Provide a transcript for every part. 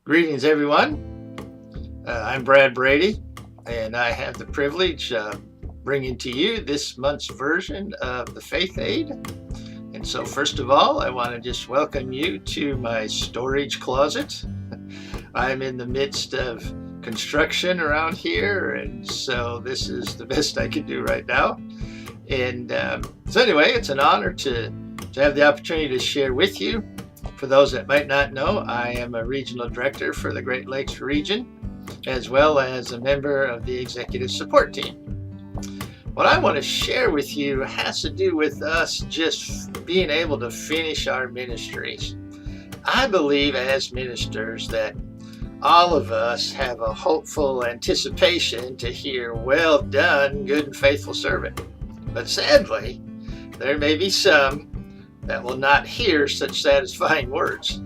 Greetings, everyone. I'm Brad Brede, and I have the privilege of bringing to you this month's version of the Faith Aid. And so, first of all, I want to just welcome you to my storage closet. I'm in the midst of construction around here, and so this is the best I can do right now. And so anyway, it's an honor to have the opportunity to share with you. For those that might not know, I am a regional director for the Great Lakes region, as well as a member of the executive support team. What I want to share with you has to do with us just being able to finish our ministries. I believe as ministers that all of us have a hopeful anticipation to hear, "Well done, good and faithful servant." But sadly, there may be some that will not hear such satisfying words.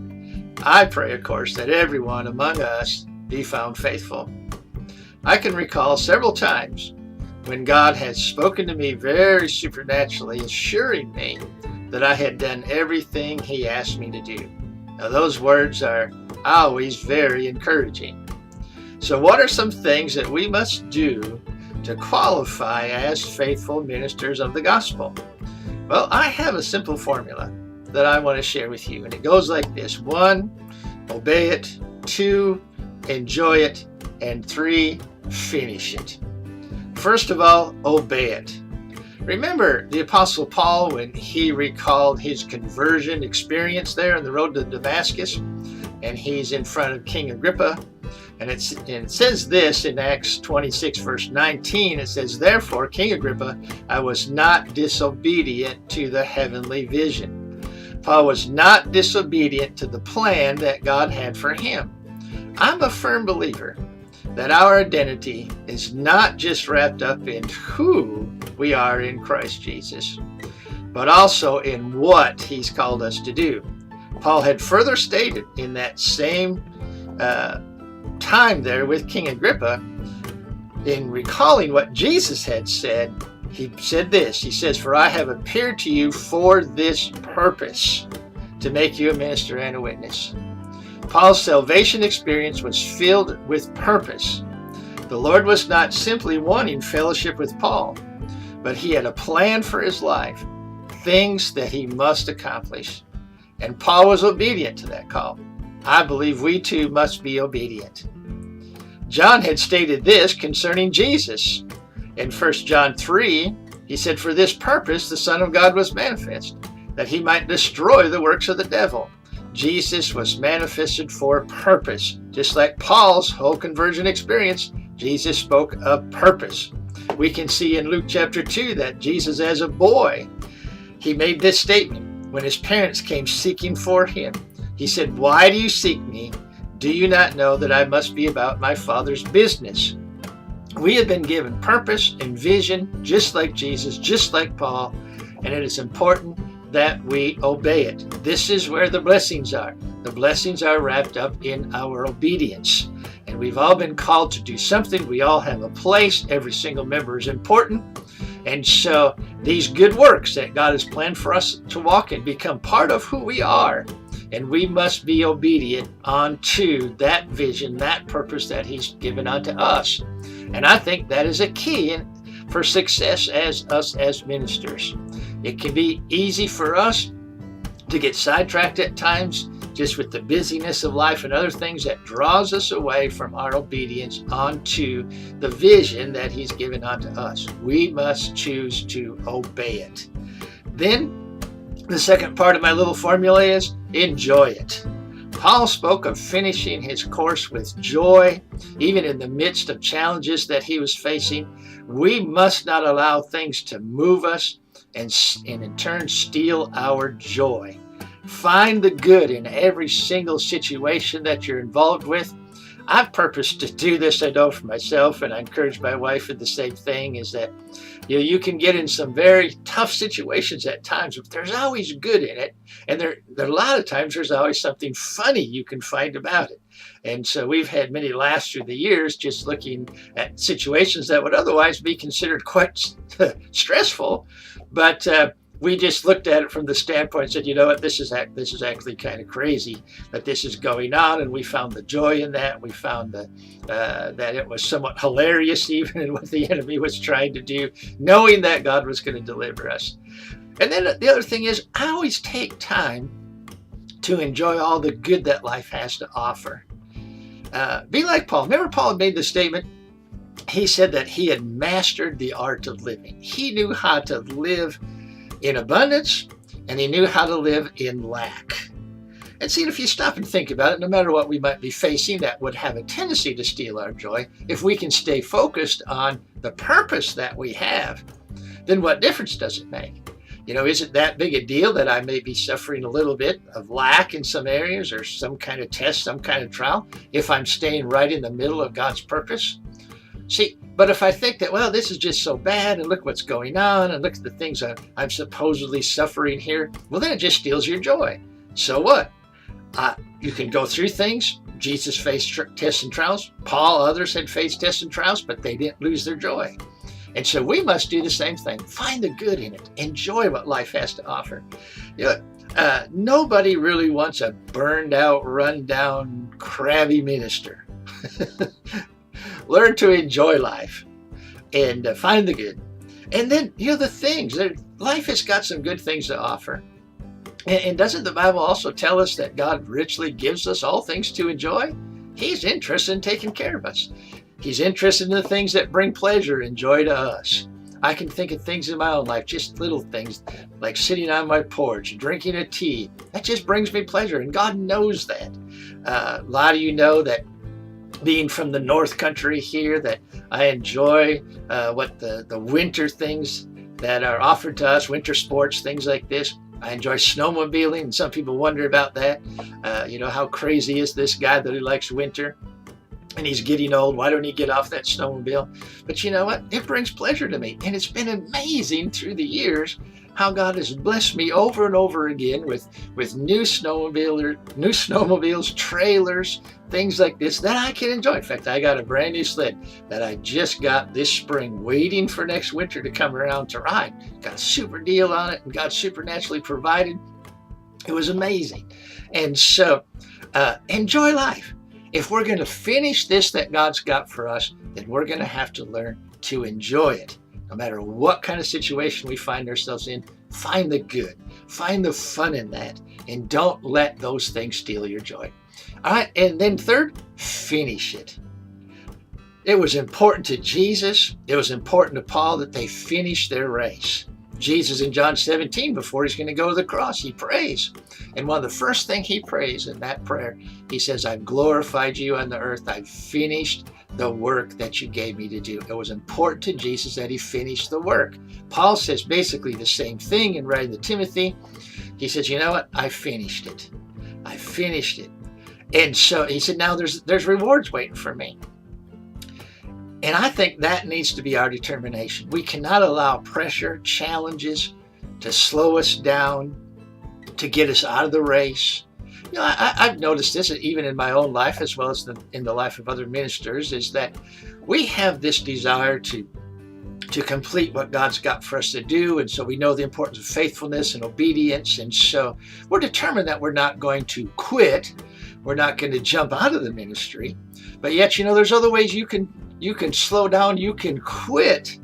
I pray, of course, that everyone among us be found faithful. I can recall several times when God has spoken to me very supernaturally, assuring me that I had done everything He asked me to do. Now, those words are always very encouraging. So what are some things that we must do to qualify as faithful ministers of the gospel? Well, I have a simple formula that I want to share with you, and it goes like this. 1, obey it. 2, enjoy it. And 3, finish it. First of all, obey it. Remember the Apostle Paul when he recalled his conversion experience there on the road to Damascus, and he's in front of King Agrippa. And it says this in Acts 26, verse 19. It says, "Therefore, King Agrippa, I was not disobedient to the heavenly vision." Paul was not disobedient to the plan that God had for him. I'm a firm believer that our identity is not just wrapped up in who we are in Christ Jesus, but also in what He's called us to do. Paul had further stated in that same time there with King Agrippa, in recalling what Jesus had said, he said this. He says, "For I have appeared to you for this purpose, to make you a minister and a witness." Paul's salvation experience was filled with purpose. The Lord was not simply wanting fellowship with Paul, but He had a plan for his life, things that he must accomplish. And Paul was obedient to that call. I believe we too must be obedient. John had stated this concerning Jesus. In 1 John 3, he said, "For this purpose the Son of God was manifest, that He might destroy the works of the devil." Jesus was manifested for purpose. Just like Paul's whole conversion experience, Jesus spoke of purpose. We can see in Luke chapter 2 that Jesus, as a boy, he made this statement when his parents came seeking for him. He said, "Why do you seek me? Do you not know that I must be about my Father's business?" We have been given purpose and vision, just like Jesus, just like Paul, and it is important that we obey it. This is where the blessings are. The blessings are wrapped up in our obedience. And we've all been called to do something. We all have a place. Every single member is important. And so these good works that God has planned for us to walk in become part of who we are. And we must be obedient unto that vision, that purpose that He's given unto us. And I think that is a key for success as us as ministers. It can be easy for us to get sidetracked at times just with the busyness of life and other things that draws us away from our obedience onto the vision that He's given unto us. We must choose to obey it. Then the second part of my little formula is enjoy it. Paul spoke of finishing his course with joy, even in the midst of challenges that he was facing. We must not allow things to move us and in turn steal our joy. Find the good in every single situation that you're involved with. I've purposed to do this, I know, for myself, and I encourage my wife in the same thing, is that you can get in some very tough situations at times, but there's always good in it. And there a lot of times there's always something funny you can find about it. And so we've had many laughs through the years just looking at situations that would otherwise be considered quite stressful. But we just looked at it from the standpoint and said, you know what, this is actually kind of crazy that this is going on, and we found the joy in that. We found that it was somewhat hilarious even in what the enemy was trying to do, knowing that God was going to deliver us. And then the other thing is, I always take time to enjoy all the good that life has to offer. Be like Paul. Remember, Paul made the statement. He said that he had mastered the art of living. He knew how to live in abundance, and he knew how to live in lack. And see, if you stop and think about it, no matter what we might be facing, that would have a tendency to steal our joy. If we can stay focused on the purpose that we have, then what difference does it make? You know, is it that big a deal that I may be suffering a little bit of lack in some areas, or some kind of test, some kind of trial, if I'm staying right in the middle of God's purpose? See, but if I think that, well, this is just so bad, and look what's going on, and look at the things I'm supposedly suffering here, well, then it just steals your joy. So what? You can go through things. Jesus faced tests and trials. Paul, others had faced tests and trials, but they didn't lose their joy. And so we must do the same thing. Find the good in it. Enjoy what life has to offer. You know, nobody really wants a burned out, run down, crabby minister. Learn to enjoy life and find the good. And then, you know, the things. Life has got some good things to offer. And doesn't the Bible also tell us that God richly gives us all things to enjoy? He's interested in taking care of us. He's interested in the things that bring pleasure and joy to us. I can think of things in my own life, just little things like sitting on my porch, drinking a tea. That just brings me pleasure, and God knows that. A lot of you know that being from the North Country here, that I enjoy what the winter things that are offered to us, winter sports, things like this. I enjoy snowmobiling, and some people wonder about that. You know, how crazy is this guy that he likes winter? And he's getting old. Why don't he get off that snowmobile? But you know what? It brings pleasure to me. And it's been amazing through the years how God has blessed me over and over again with new snowmobiles, trailers, things like this that I can enjoy. In fact, I got a brand new sled that I just got this spring, waiting for next winter to come around to ride. Got a super deal on it, and God supernaturally provided. It was amazing. And so enjoy life. If we're going to finish this that God's got for us, then we're going to have to learn to enjoy it. No matter what kind of situation we find ourselves in, find the good, find the fun in that, and don't let those things steal your joy. All right, and then third, finish it. It was important to Jesus, it was important to Paul that they finish their race. Jesus in John 17, before he's going to go to the cross, he prays. And one of the first things he prays in that prayer, he says, I've glorified you on the earth. I've finished the work that you gave me to do. It was important to Jesus that he finished the work. Paul says basically the same thing in writing to Timothy. He says, you know what? I finished it. I finished it. And so he said, now there's rewards waiting for me. And I think that needs to be our determination. We cannot allow pressure, challenges to slow us down, to get us out of the race. You know, I've noticed this even in my own life as well as in the life of other ministers, is that we have this desire to complete what God's got for us to do. And so we know the importance of faithfulness and obedience. And so we're determined that we're not going to quit. We're not going to jump out of the ministry. But yet, you know, there's other ways you can slow down, you can quit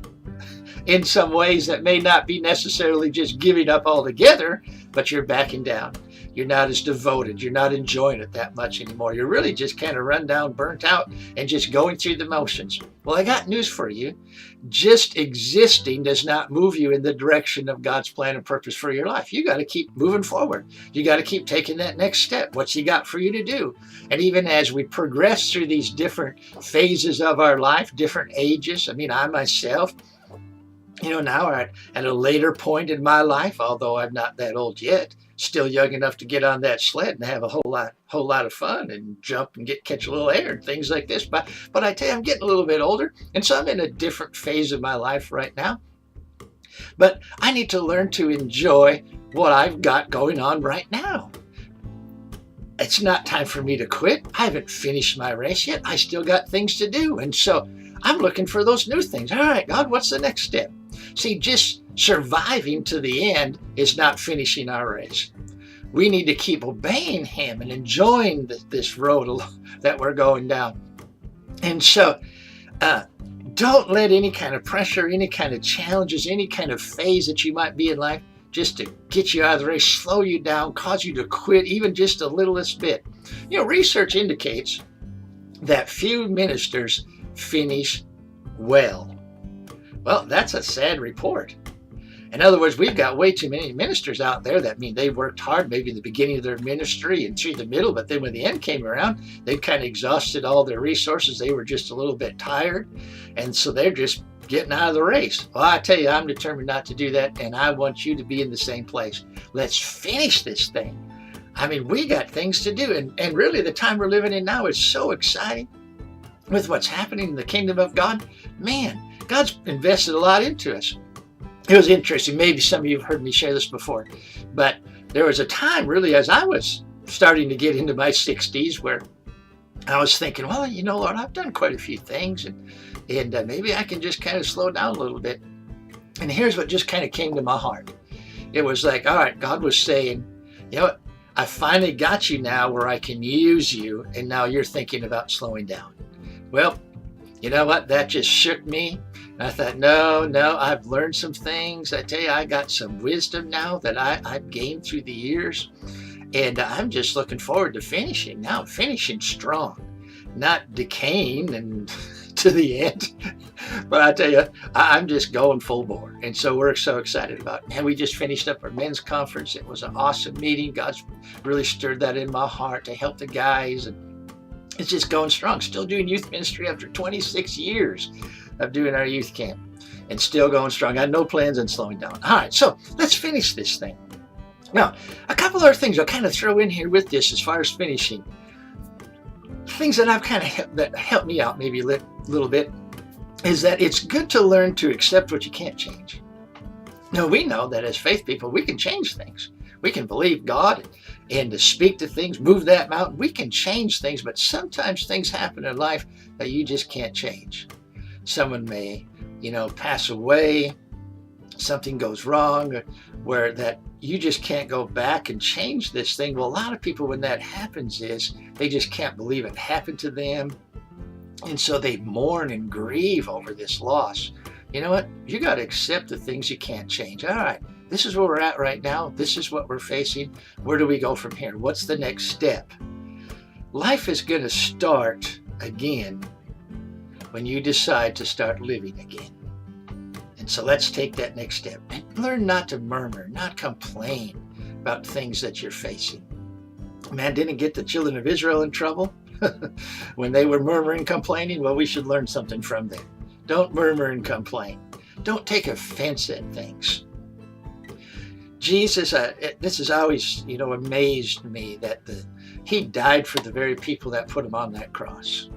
in some ways that may not be necessarily just giving up altogether, but you're backing down. You're not as devoted. You're not enjoying it that much anymore. You're really just kind of run down, burnt out, and just going through the motions. Well, I got news for you. Just existing does not move you in the direction of God's plan and purpose for your life. You got to keep moving forward. You got to keep taking that next step. What's he got for you to do? And even as we progress through these different phases of our life, different ages, I mean, I myself, you know, now at a later point in my life, although I'm not that old yet, still young enough to get on that sled and have a whole lot of fun and jump and catch a little air and things like this. But I tell you, I'm getting a little bit older, and so I'm in a different phase of my life right now. But I need to learn to enjoy what I've got going on right now. It's not time for me to quit. I haven't finished my race yet. I still got things to do. And so I'm looking for those new things. All right, God, what's the next step? See, just surviving to the end is not finishing our race. We need to keep obeying him and enjoying this road that we're going down. And so don't let any kind of pressure, any kind of challenges, any kind of phase that you might be in life just to get you out of the race, slow you down, cause you to quit even just a littlest bit. Research indicates that few ministers finish well. Well, that's a sad report. In other words, we've got way too many ministers out there that mean they worked hard maybe in the beginning of their ministry and through the middle, but then when the end came around, they've kind of exhausted all their resources. They were just a little bit tired, and so they're just getting out of the race. Well, I tell you, I'm determined not to do that, and I want you to be in the same place. Let's finish this thing. I mean, we got things to do, and really the time we're living in now is so exciting with what's happening in the kingdom of God. Man, God's invested a lot into us. It was interesting. Maybe some of you have heard me share this before, but there was a time really as I was starting to get into my 60s where I was thinking, well, Lord, I've done quite a few things, and maybe I can just kind of slow down a little bit. And here's what just kind of came to my heart. It was like, all right, God was saying, what? I finally got you now where I can use you, and now you're thinking about slowing down. Well, you know what? That just shook me. And I thought, no, I've learned some things. I tell you, I got some wisdom now that I've gained through the years. And I'm just looking forward to finishing now, finishing strong, not decaying and to the end. But I tell you, I'm just going full bore. And so we're so excited about it. Man, we just finished up our men's conference. It was an awesome meeting. God's really stirred that in my heart to help the guys. And it's just going strong. Still doing youth ministry after 26 years of doing our youth camp, and still going strong. I had no plans on slowing down. All right, so let's finish this thing. Now, a couple other things I'll kind of throw in here with this as far as finishing. Things that I've kind of that helped me out maybe a little bit is that it's good to learn to accept what you can't change. Now, we know that as faith people, we can change things. We can believe God and to speak to things, move that mountain. We can change things, but sometimes things happen in life that you just can't change. Someone may, pass away, something goes wrong, where that you just can't go back and change this thing. Well, a lot of people, when that happens, is they just can't believe it happened to them. And so they mourn and grieve over this loss. You know what? You got to accept the things you can't change. All right, this is where we're at right now. This is what we're facing. Where do we go from here? What's the next step? Life is going to start again when you decide to start living again. And so let's take that next step and learn not to murmur, not complain about things that you're facing. Man, didn't get the children of Israel in trouble when they were murmuring, complaining? Well, we should learn something from them. Don't murmur and complain. Don't take offense at things. Jesus, this has always, amazed me that he died for the very people that put him on that cross.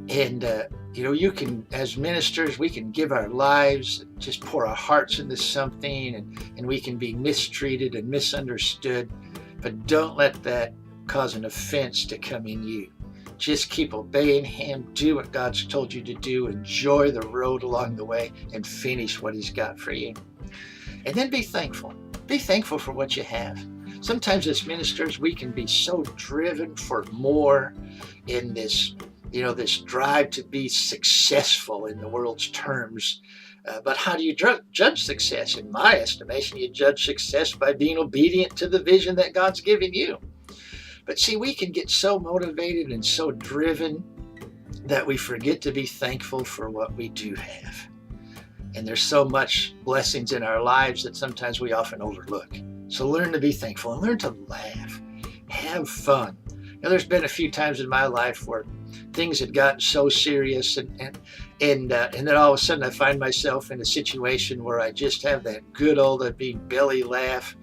And, you can, as ministers, we can give our lives, just pour our hearts into something, and we can be mistreated and misunderstood. But don't let that cause an offense to come in you. Just keep obeying him. Do what God's told you to do. Enjoy the road along the way and finish what he's got for you. And then be thankful. Be thankful for what you have. Sometimes as ministers, we can be so driven for more in this, this drive to be successful in the world's terms. But how do you judge success? In my estimation, you judge success by being obedient to the vision that God's given you. But see, we can get so motivated and so driven that we forget to be thankful for what we do have. And there's so much blessings in our lives that sometimes we often overlook. So learn to be thankful and learn to laugh. Have fun. There's been a few times in my life where things had gotten so serious and then all of a sudden I find myself in a situation where I just have that good old belly laugh.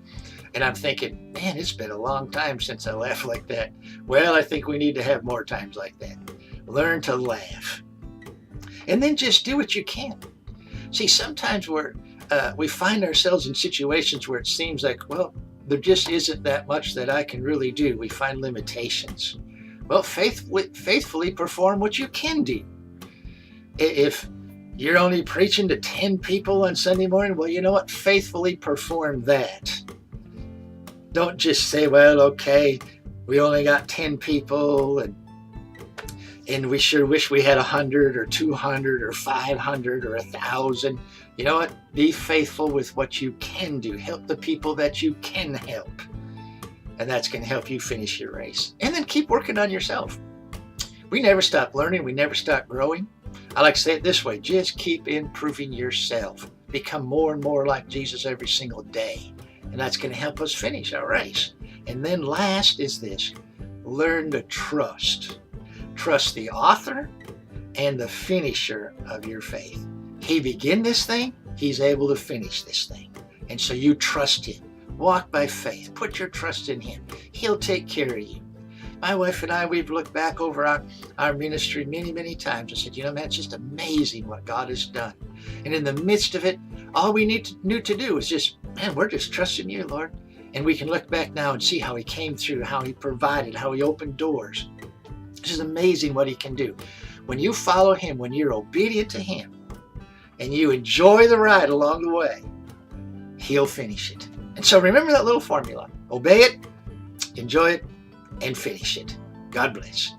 And I'm thinking, man, it's been a long time since I laughed like that. Well, I think we need to have more times like that. Learn to laugh. And then just do what you can. See, sometimes we find ourselves in situations where it seems like, well, there just isn't that much that I can really do. We find limitations. Well, faithfully perform what you can do. If You're only preaching to 10 people on Sunday morning. Well, you know what? Faithfully perform that. Don't just say, well, okay, we only got 10 people and we sure wish we had 100 or 200 or 500 or 1,000. You know what? Be faithful with what you can do. Help the people that you can help. And that's going to help you finish your race. And then keep working on yourself. We never stop learning. We never stop growing. I like to say it this way. Just keep improving yourself. Become more and more like Jesus every single day. And that's going to help us finish our race. And then last is this. Learn to trust. Trust the author and the finisher of your faith. He began this thing. He's able to finish this thing. And so you trust him. Walk by faith. Put your trust in him. He'll take care of you. My wife and I, we've looked back over our ministry many, many times and said, you know, man, it's just amazing what God has done. And in the midst of it, all we knew to do was just, man, we're just trusting you, Lord. And we can look back now and see how he came through, how he provided, how he opened doors. This is amazing what he can do. When you follow him, when you're obedient to him, and you enjoy the ride along the way, he'll finish it. And so remember that little formula. Obey it, enjoy it, and finish it. God bless.